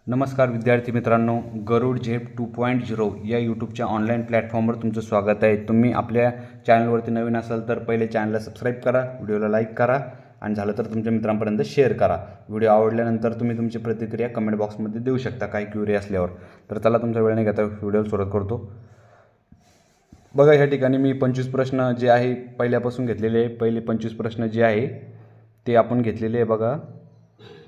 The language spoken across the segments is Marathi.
नमस्कार विद्यार्थी मित्रांनो, गरुड झेप 2.0 या यूट्यूबच्या ऑनलाईन प्लॅटफॉर्मवर तुमचं स्वागत आहे। तुम्ही आपल्या चॅनलवरती नवीन असाल तर पहिले चॅनलला सबस्क्राईब करा, व्हिडिओला लाईक करा आणि झालं तर तुमच्या मित्रांपर्यंत शेअर करा। व्हिडिओ आवडल्यानंतर तुम्ही तुमची प्रतिक्रिया कमेंट बॉक्समध्ये देऊ शकता काही क्वेरी असल्यावर। तर चला तुमचा वेळ नाही घेता व्हिडिओ सुरुवात करतो। बघा ह्या ठिकाणी मी 25 प्रश्न जे आहे पहिल्यापासून घेतलेले आहे। पहिले 25 प्रश्न जे आहे ते आपण घेतलेले आहे बघा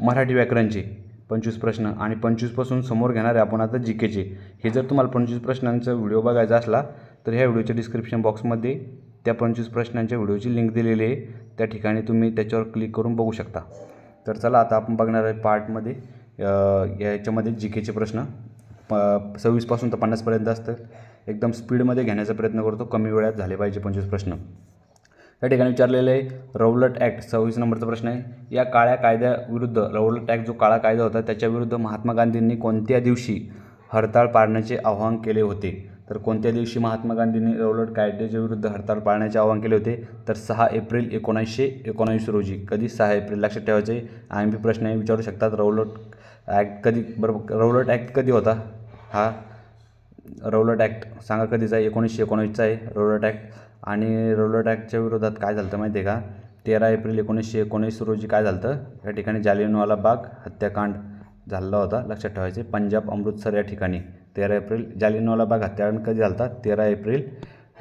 मराठी व्याकरणचे 25 प्रश्न आणि 25 पासून समोर घेणार आहे आपण आता जीकेचे। हे जर तुम्हाला 25 प्रश्नांचा व्हिडिओ बघायचा असला तर ह्या व्हिडिओच्या डिस्क्रिप्शन बॉक्समध्ये त्या 25 प्रश्नांच्या व्हिडिओची लिंक दिलेली आहे, त्या ठिकाणी तुम्ही त्याच्यावर क्लिक करून बघू शकता। तर चला आता आपण बघणार आहे पार्टमध्ये याच्यामध्ये जीकेचे प्रश्न 26 पासून तर 50 पर्यंत असतात। एकदम स्पीडमध्ये घेण्याचा प्रयत्न करतो, कमी वेळात झाले पाहिजे 25 प्रश्न। या ठिकाणी विचारलेलं आहे रौलट ॲक्ट 26 नंबरचा प्रश्न आहे। या काळ्या कायद्याविरुद्ध रौलट ॲक्ट जो काळा कायदा होता त्याच्याविरुद्ध महात्मा गांधींनी कोणत्या दिवशी हरताळ पाळण्याचे आवाहन केले होते? तर कोणत्या दिवशी महात्मा गांधींनी रौलट कायद्याच्या विरुद्ध हरताळ पाळण्याचे आवाहन केले होते? तर 6 एप्रिल 1919 रोजी। कधी? 6 एप्रिल। लक्षात ठेवायचे आहे। IMP प्रश्न आहे, विचारू शकतात रौलट ॲक्ट कधी बरोबर रौलट ॲक्ट कधी होता? हा रौलट ॲक्ट सांगा कधीचा आहे? 1919चा आहे रौलट ॲक्ट। आणि रौलट ॲक्टच्या विरोधात काय झालं होतं माहिती आहे का? 13 एप्रिल 1919 रोजी काय झालं होतं? या ठिकाणी जालियनवाला बाग हत्याकांड झालेला होता। लक्षात ठेवायचे। पंजाब अमृतसर या ठिकाणी 13 एप्रिल। जालियनवाला बाग हत्याकांड कधी झाला होता? 13 एप्रिल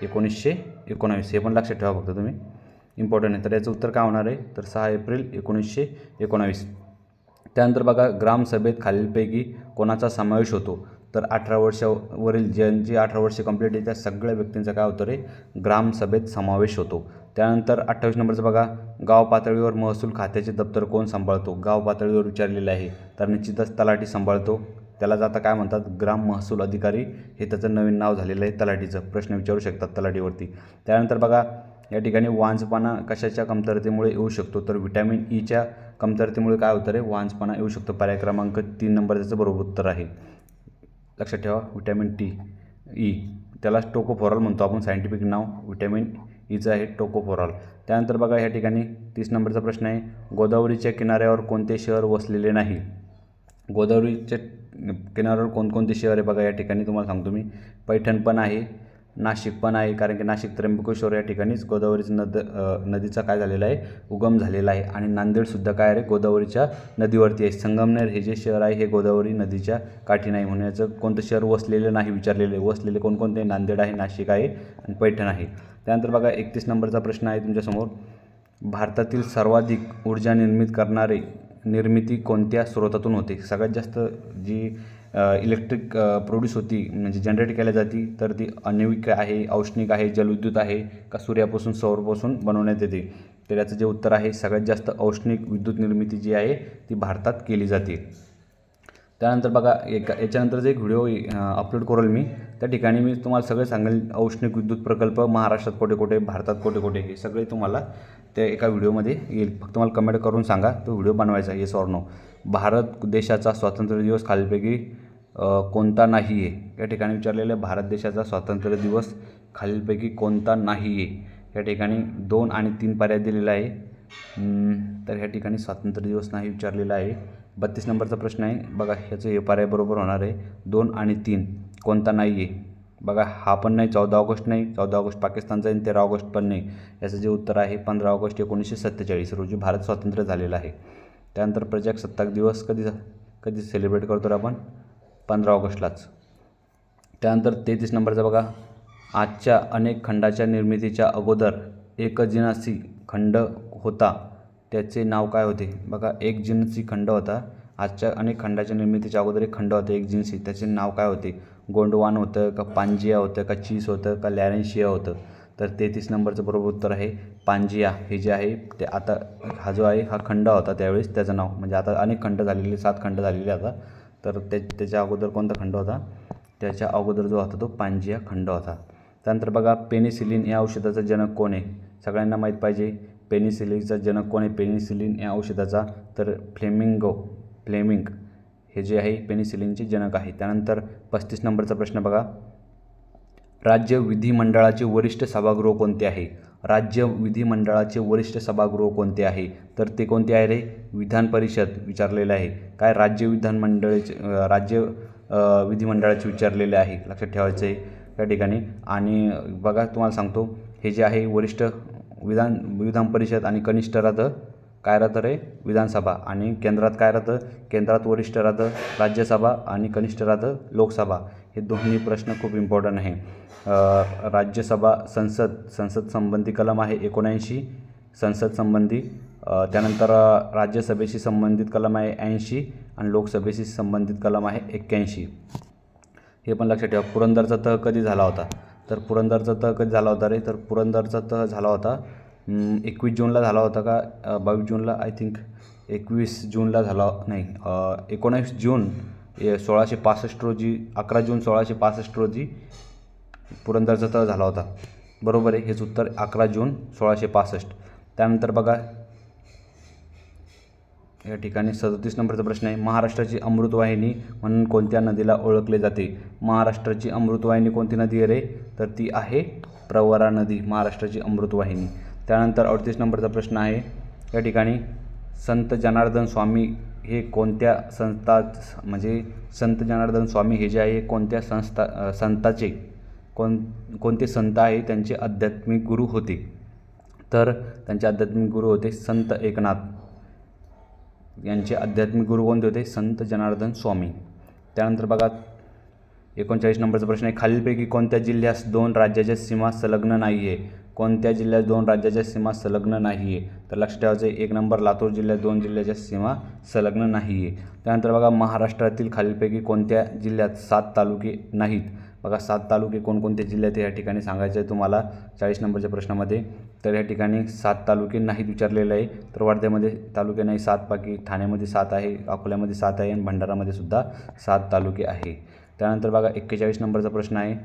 1919। हे पण लक्षात ठेवा फक्त तुम्ही, इम्पॉर्टंट आहे। तर याचं उत्तर काय होणार आहे? तर 6 एप्रिल 1919। त्यानंतर बघा ग्रामसभेत खालीलपैकी कोणाचा समावेश होतो? तर 18 वर्षावरील ज्यांची 18 वर्षे कंप्लीट आहे त्या सगळ्या व्यक्तींचा काय होतं रे? ग्रामसभेत समावेश होतो। त्यानंतर 28 नंबरचं बघा गाव पातळीवर महसूल खात्याचे दप्तर कोण सांभाळतो? गाव पातळीवर विचारलेलं आहे तर निश्चितच तलाठी सांभाळतो। त्याला जाता काय म्हणतात? ग्राम महसूल अधिकारी, हे त्याचं नवीन नाव झालेलं आहे तलाठीचं। प्रश्न विचारू शकतात तलाठीवरती। त्यानंतर बघा या ठिकाणी वांझपाना कशाच्या कमतरतेमुळे येऊ शकतो? तर व्हिटॅमिन ईच्या कमतरतेमुळे काय होतं रे? वांझपाना येऊ शकतो। पर्याय क्रमांक 3 नंबर त्याचं बरोबर उत्तर आहे। लक्षात ठेवा व्हिटॅमिन ई, त्याला टोकोफोरॉल म्हणतो आपण, सायंटिफिक नाव व्हिटॅमिन ईचं आहे टोकोफोरॉल। त्यानंतर बघा या ठिकाणी 30 नंबरचा प्रश्न आहे गोदावरीच्या किनाऱ्यावर कोणते शहर वसलेले नाही? गोदावरीच्या किनाऱ्यावर कोणकोणते शहर आहे बघा या ठिकाणी तुम्हाला सांगतो मी। पैठण पण आहे, नाशिक पण आहे, कारण की नाशिक त्र्यंबकेश्वर या ठिकाणीच गोदावरीचं नदीचा काय झालेला आहे? उगम झालेला आहे। आणि नांदेडसुद्धा काय आहे? गोदावरीच्या नदीवरती आहे। संगमनेर हे जे शहर आहे हे गोदावरी नदीच्या काठी नाही, म्हणून याचं कोणतं शहर वसलेलं नाही विचारलेले। वसलेले कोणकोणते? नांदेड आहे, नाशिक आहे आणि पैठण आहे। त्यानंतर बघा 31 नंबरचा प्रश्न आहे तुमच्यासमोर भारतातील सर्वाधिक ऊर्जा निर्मिती कोणत्या स्रोतातून होते? सगळ्यात जास्त जी इलेक्ट्रिक प्रोड्यूस होती म्हणजे जनरेट केल्या जाती तर ती आण्विक आहे, औष्णिक आहे, जलविद्युत आहे का सूर्यापासून सौरपासून बनवण्यात येते? तर याचं जे उत्तर आहे सगळ्यात जास्त औष्णिक विद्युत निर्मिती जी आहे ती भारतात केली जाते। त्यानंतर बघा याच्यानंतर जे एक व्हिडिओ अपलोड करेल मी, त्या ठिकाणी मी तुम्हाला सगळं सांगेल औष्णिक विद्युत प्रकल्प महाराष्ट्रात कोठे कोठे, भारतात कोठे कोठे, हे सगळे तुम्हाला त्या एका व्हिडिओमध्ये येईल। फक्त मला कमेंट करून सांगा तो व्हिडिओ बनवायचा येस ऑर नो। भारत देशाचा स्वातंत्र्य दिवस खालीलपैकी कोणता नाही आहे? या ठिकाणी विचारलेलं आहे भारत देशाचा स्वातंत्र्य दिवस खालीलपैकी कोणता नाही आहे? या ठिकाणी 2 आणि 3 पर्याय दिलेला आहे। तर ह्या ठिकाणी स्वातंत्र्य दिवस नाही विचारलेला आहे। 32 नंबरचा प्रश्न आहे बघा, ह्याचं हे पर्याय बरोबर होणार आहे। 2 आणि 3 कोणता नाही आहे बघा? हा पण नाही, 14 ऑगस्ट नाही, 14 ऑगस्ट पाकिस्तानचा आहे, 13 ऑगस्ट पण नाही। याचं जे उत्तर आहे 15 ऑगस्ट 1947 रोजी भारत स्वतंत्र झालेला आहे। त्यानंतर प्रजासत्ताक दिवस कधी सेलिब्रेट करतो आपण? 15 ऑगस्टलाच। त्यानंतर 33 नंबरचा बघा आजच्या अनेक खंडाच्या निर्मितीच्या अगोदर एकजिनसी खंड होता त्याचे नाव काय होते? बघा एकजिनसी खंड होता, आजच्या अनेक खंडाच्या निर्मितीच्या अगोदर एक खंड होता एकजिनसी, त्याचे नाव काय होते? गोंडवान होतं का पांजिया होतं का चीस होतं का लॅरेन्शिया होतं? तर 33 नंबरचं बरोबर उत्तर आहे पांजिया। हे जे आहे ते आता हा जो आहे हा खंड होता त्यावेळेस त्याचं नाव, म्हणजे आता अनेक खंड झालेले, 7 खंड झालेले आता, तर त्याच्या अगोदर कोणता खंड होता? त्याच्या अगोदर जो होता तो पांजिया खंड होता। त्यानंतर बघा पेनिसिलिन या औषधाचा जनक कोण आहे? सगळ्यांना माहीत पाहिजे पेनिसिलिनचा जनक कोण आहे? पेनिसिलिन या औषधाचा तर फ्लेमिंग हे जे आहे पेनिसिलिनचे जनक आहे। त्यानंतर 35 नंबरचा प्रश्न बघा राज्य विधिमंडळाचे वरिष्ठ सभागृह कोणते आहे? राज्य विधिमंडळाचे वरिष्ठ सभागृह कोणते आहे? तर ते कोणते आहे रे? विधान परिषद विचारलेलं आहे. काय राज्य विधिमंडळाचे विचारलेले आहे, लक्षात ठेवायचं आहे या ठिकाणी. आणि बघा तुम्हाला सांगतो, हे जे आहे वरिष्ठ विधान परिषद आणि कनिष्ठ राहतं काय राहतं रे? विधानसभा. आणि केंद्रात काय राहतं? केंद्रात वरिष्ठ राहतं राज्यसभा आणि कनिष्ठ राहतं लोकसभा. हे दोन्ही प्रश्न खूप इम्पॉर्टंट आहे. राज्यसभा संसद संबंधी कलम आहे 79 संसद संबंधी. त्यानंतर राज्यसभेशी संबंधित कलम आहे 80 आणि लोकसभेशी संबंधित कलम आहे 81. हे पण लक्षात ठेवा. पुरंदरचा तह कधी झाला होता? तर पुरंदरचा तह कधी झाला होता रे? तर पुरंदरचा तह झाला होता 21 जूनला झाला होता का 22 जूनला? आय थिंक 21 जूनला झाला, नाही 19 जून 1665 रोजी, 11 जून 1665 रोजी पुरंदरचा तह झाला होता. बरोबर आहे, हेच उत्तर 11 जून 1665. त्यानंतर बघा या ठिकाणी 37 नंबरचा प्रश्न आहे. महाराष्ट्राची अमृतवाहिनी म्हणून कोणत्या नदीला ओळखले जाते? महाराष्ट्राची अमृतवाहिनी कोणती नदी आहे रे? तर ती आहे प्रवरा नदी, महाराष्ट्राची अमृतवाहिनी. त्यानंतर 38 नंबरचा प्रश्न आहे या ठिकाणी. संत जनार्दन स्वामी हे कोणत्या म्हणजे संत जनार्दन स्वामी हे जे आहे कोणत्या संताचे कोणते संत आहे त्यांचे आध्यात्मिक गुरु होते? तर त्यांचे आध्यात्मिक गुरु होते संत एकनाथ. यांचे आध्यात्मिक गुरु कोणते होते? संत जनार्दन स्वामी. त्यानंतर बघा 39 नंबरचा प्रश्न आहे. खालीलपैकी कोणत्या जिल्ह्यास 2 राज्याच्या सीमा संलग्न नाही आहे? कोणत्या जिल्ह्यात 2 राज्याच्या सीमा संलग्न नाही आहे? तर लक्षात ठेवायचं आहे 1 नंबर लातूर जिल्ह्यात 2 जिल्ह्याच्या सीमा संलग्न नाही आहे. त्यानंतर बघा महाराष्ट्रातील खालीलपैकी कोणत्या जिल्ह्यात 7 तालुके नाहीत? बघा 7 तालुके कोणकोणते जिल्ह्यात या ठिकाणी सांगायचं आहे तुम्हाला 40 नंबरच्या प्रश्नामध्ये. तर या ठिकाणी 7 तालुके नाहीत विचारलेलं आहे. तर वर्ध्यामध्ये तालुके नाही 7, बाकी ठाण्यामध्ये 7 आहे, अकोल्यामध्ये 7 आहे आणि भंडारामध्ये सुद्धा 7 तालुके आहे. त्यानंतर बघा 41 नंबरचा प्रश्न आहे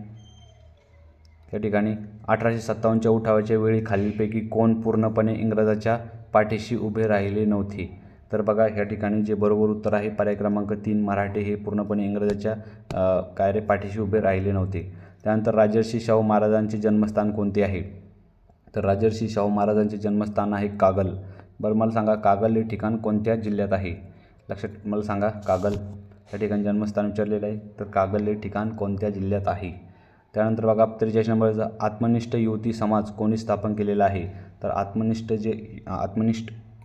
या ठिकाणी. 1857च्या उठावाच्या वेळी खालीलपैकी कोण पूर्णपणे इंग्रजाच्या पाठीशी उभे राहिले नव्हते? तर बघा या ठिकाणी जे बरोबर उत्तर आहे पर्याय क्रमांक 3 मराठे हे पूर्णपणे इंग्रजाच्या पाठीशी उभे राहिले नव्हते. त्यानंतर राजर्षी शाहू महाराजांचे जन्मस्थान कोणते आहे? तर राजर्षी शाहू महाराजांचे जन्मस्थान आहे कागल. बरं मला सांगा कागल हे ठिकाण कोणत्या जिल्ह्यात आहे? लक्षात मला सांगा कागल या ठिकाणी जन्मस्थान विचारलेलं आहे. तर कागल हे ठिकाण कोणत्या जिल्ह्यात आहे? त्यानंतर बघा 43 नंबरचा आत्मनिष्ठ युवती समाज कोणी स्थापन केलेला आहे? तर आत्मनिष्ठ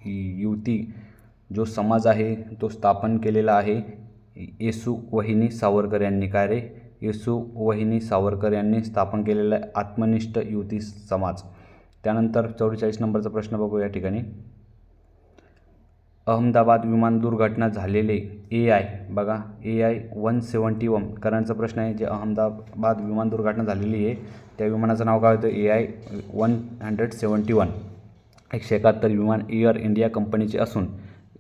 युवती जो समाज आहे तो स्थापन केलेला आहे येसूवहिनी सावरकर यांनी. काय रे? येसूवहिनी सावरकर यांनी स्थापन केलेला आहे आत्मनिष्ठ युवती समाज. त्यानंतर 44 नंबरचा प्रश्न बघू या ठिकाणी. अहमदाबाद विमान दुर्घटना झालेले AI बघा AI 171 करंटचा प्रश्न आहे. जे अहमदाबाद विमान दुर्घटना झालेली आहे त्या विमानाचं नाव काय होतं? AI 171. 171 विमान एअर इंडिया कंपनीचे असून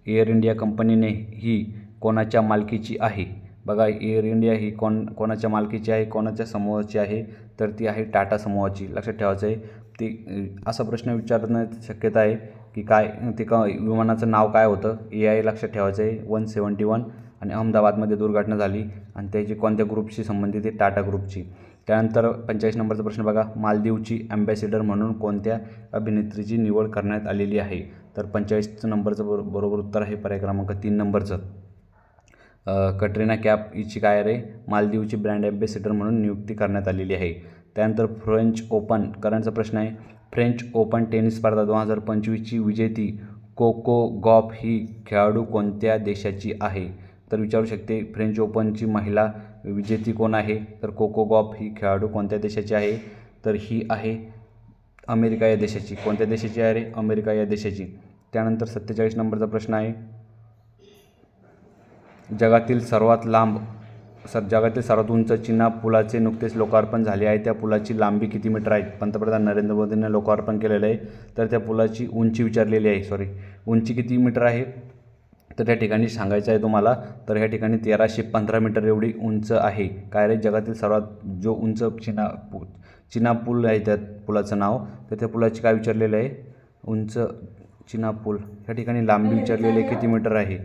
एअर इंडिया कंपनीने ही कोणाच्या मालकीची आहे? बघा एअर इंडिया ही कोणाच्या मालकीची आहे, कोणाच्या समूहाची आहे? तर ती आहे टाटा समूहाची. लक्षात ठेवायचं आहे. ती असा प्रश्न विचारण्याची शक्यता आहे की काय ते विमानाचं नाव काय होतं? AI लक्षात ठेवायचं आहे 171 आणि अहमदाबादमध्ये दुर्घटना झाली आणि त्याची कोणत्या ग्रुपशी संबंधित आहे? टाटा ग्रुपची. त्यानंतर 45 नंबरचा प्रश्न बघा. मालदीवची ॲम्बॅसिडर म्हणून कोणत्या अभिनेत्रीची निवड करण्यात आलेली आहे? तर 45 नंबरचं बरोबर उत्तर आहे पर्याय क्रमांक 3 नंबरचं. कटरीना कैफ हिची काय रे? मालदीवची ब्रँड ॲम्बॅसिडर म्हणून नियुक्ती करण्यात आलेली आहे. त्यानंतर फ्रेंच ओपन करंटचा प्रश्न आहे. फ्रेंच ओपन टेनिस स्पर्धा 2025ची विजेती कोको गॉफ ही खेळाडू कोणत्या देशाची आहे? तर विचारू शकते फ्रेंच ओपनची महिला विजेती कोण आहे? तर कोको गॉफ ही खेळाडू कोणत्या देशाची आहे? तर ही आहे अमेरिका या देशाची. कोणत्या देशाची आहे रे? अमेरिका या देशाची. त्यानंतर 47 नंबरचा प्रश्न आहे. जगातील सर्वात उंच चिनाब पुलाचे नुकतेच लोकार्पण झाले आहे. त्या पुलाची लांबी किती मीटर आहे? पंतप्रधान नरेंद्र मोदींनी लोकार्पण केलेलं आहे. तर त्या पुलाची उंची विचारलेली आहे. उंची किती मीटर आहे? तर या ठिकाणी सांगायचं आहे तुम्हाला. तर या ठिकाणी 1315 मीटर एवढी उंच आहे. काय रे? जगातील सर्वात जो उंच चिनाब पूल आहे त्या पुलाचं नाव. तर त्या पुलाची काय विचारलेलं आहे? उंच चिनाब पूल. या ठिकाणी लांबी विचारलेली आहे किती मीटर आहे?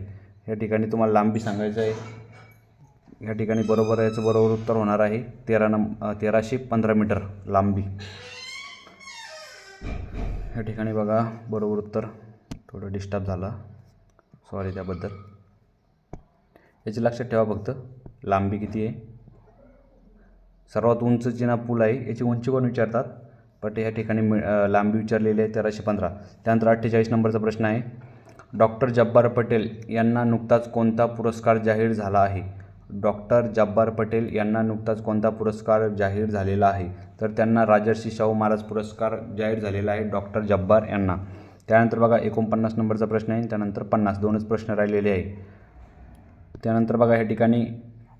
या ठिकाणी तुम्हाला लांबी सांगायचं आहे. या ठिकाणी याचं बरोबर उत्तर होणार आहे 1315 मीटर लांबी. या ठिकाणी बघा बरोबर उत्तर, थोडं डिस्टर्ब झाला, सॉरी त्याबद्दल. याची लक्षात ठेवा फक्त लांबी किती आहे. सर्वात उंच जिना पूल आहे याची उंची कोण विचारतात, पण या ठिकाणी लांबी विचारलेली आहे 1315. त्यानंतर 48 नंबरचा प्रश्न आहे, डॉक्टर जब्बार पटेल यांना नुकताच कोणता पुरस्कार जाहीर झाला आहे. डॉक्टर जब्बार पटेल यांना नुकताच कोणता पुरस्कार जाहीर झालेला आहे. तर त्यांना राजर्षी शाहू महाराज पुरस्कार जाहीर झालेला आहे डॉक्टर जब्बार यांना. त्यानंतर बघा 49 नंबरचा प्रश्न आहे, त्यानंतर 50, दोनच प्रश्न राहिलेले आहे. त्यानंतर बघा या ठिकाणी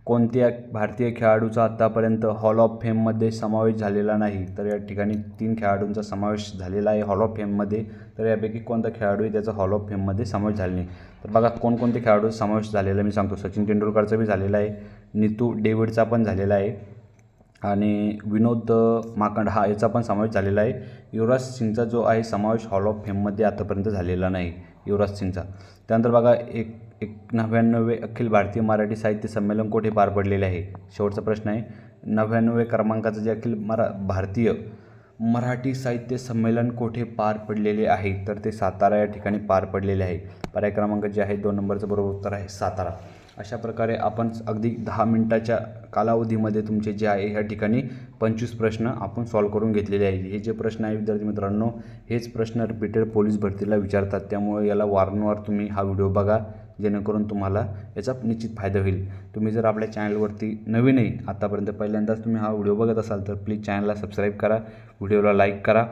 कोणत्या भारतीय खेळाडूचा आत्तापर्यंत हॉल ऑफ फेममध्ये समावेश झालेला नाही. तर या ठिकाणी 3 खेळाडूंचा समावेश झालेला आहे हॉल ऑफ फेममध्ये. तर यापैकी कोणता खेळाडू आहे त्याचा हॉल ऑफ फेममध्ये समावेश झाला नाही. तर बघा कोणकोणते खेळाडू समावेश झालेला मी सांगतो. सचिन तेंडुलकरचा बी झालेला आहे, नीतू डेव्हिडचा पण झालेला आहे, आणि विनोद माकंड हा याचा पण समावेश झालेला आहे. युवराज सिंगचा जो आहे समावेश हॉल ऑफ फेममध्ये आतापर्यंत झालेला नाही युवराज सिंगचा. त्यानंतर बघा 99वे अखिल भारतीय मराठी साहित्य संमेलन कुठे पार पडलेले आहे. शेवटचा प्रश्न आहे, 99व्या क्रमांकाचं जे अखिल भारतीय मराठी साहित्य संमेलन कुठे पार पडलेले आहे. तर ते सातारा या ठिकाणी पार पडलेले आहे. पर्याय क्रमांक जे आहे 2 नंबरचं बरोबर उत्तर आहे सातारा. अशा प्रकारे आपण अगदी 10 मिनिटाच्या कालावधीमध्ये तुमचे जे आहे ह्या ठिकाणी 25 प्रश्न आपण सॉल्व करून घेतलेले आहे. हे जे प्रश्न आहे विद्यार्थी मित्रांनो, हेच प्रश्न रिपीटेड पोलीस भरतीला विचारतात. त्यामुळे याला वारंवार तुम्ही हा व्हिडिओ बघा, जेणेकरून तुम्हाला याचा निश्चित फायदा होईल. तुम्ही जर आपल्या चॅनलवरती नवीन आहे, आतापर्यंत पहिल्यांदाच तुम्ही हा व्हिडिओ बघत असाल तर प्लीज चॅनलला सबस्क्राईब करा, व्हिडिओला लाईक करा.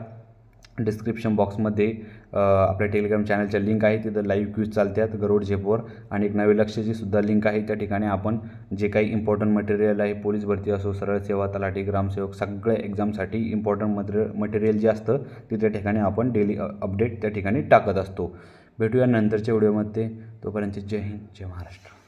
डिस्क्रिप्शन बॉक्समध्ये आपल्या टेलिग्राम चॅनलच्या लिंक आहे, तिथं लाईव्ह क्यूज चालतात गरुड झेपवर, आणि एक नवी लक्षची सुद्धा लिंक आहे. त्या ठिकाणी आपण जे काही इम्पॉर्टंट मटेरियल आहे, पोलीस भरती असो, सरळ सेवा, तलाठी, ग्रामसेवक, सगळ्या एक्झामसाठी इम्पॉर्टंट मटेरियल जे असतं ते त्या ठिकाणी आपण डेली अपडेट त्या ठिकाणी टाकत असतो. भेटूया नंतरच्या व्हिडिओमध्ये. तोपर्यंत जय हिंद, जय महाराष्ट्र.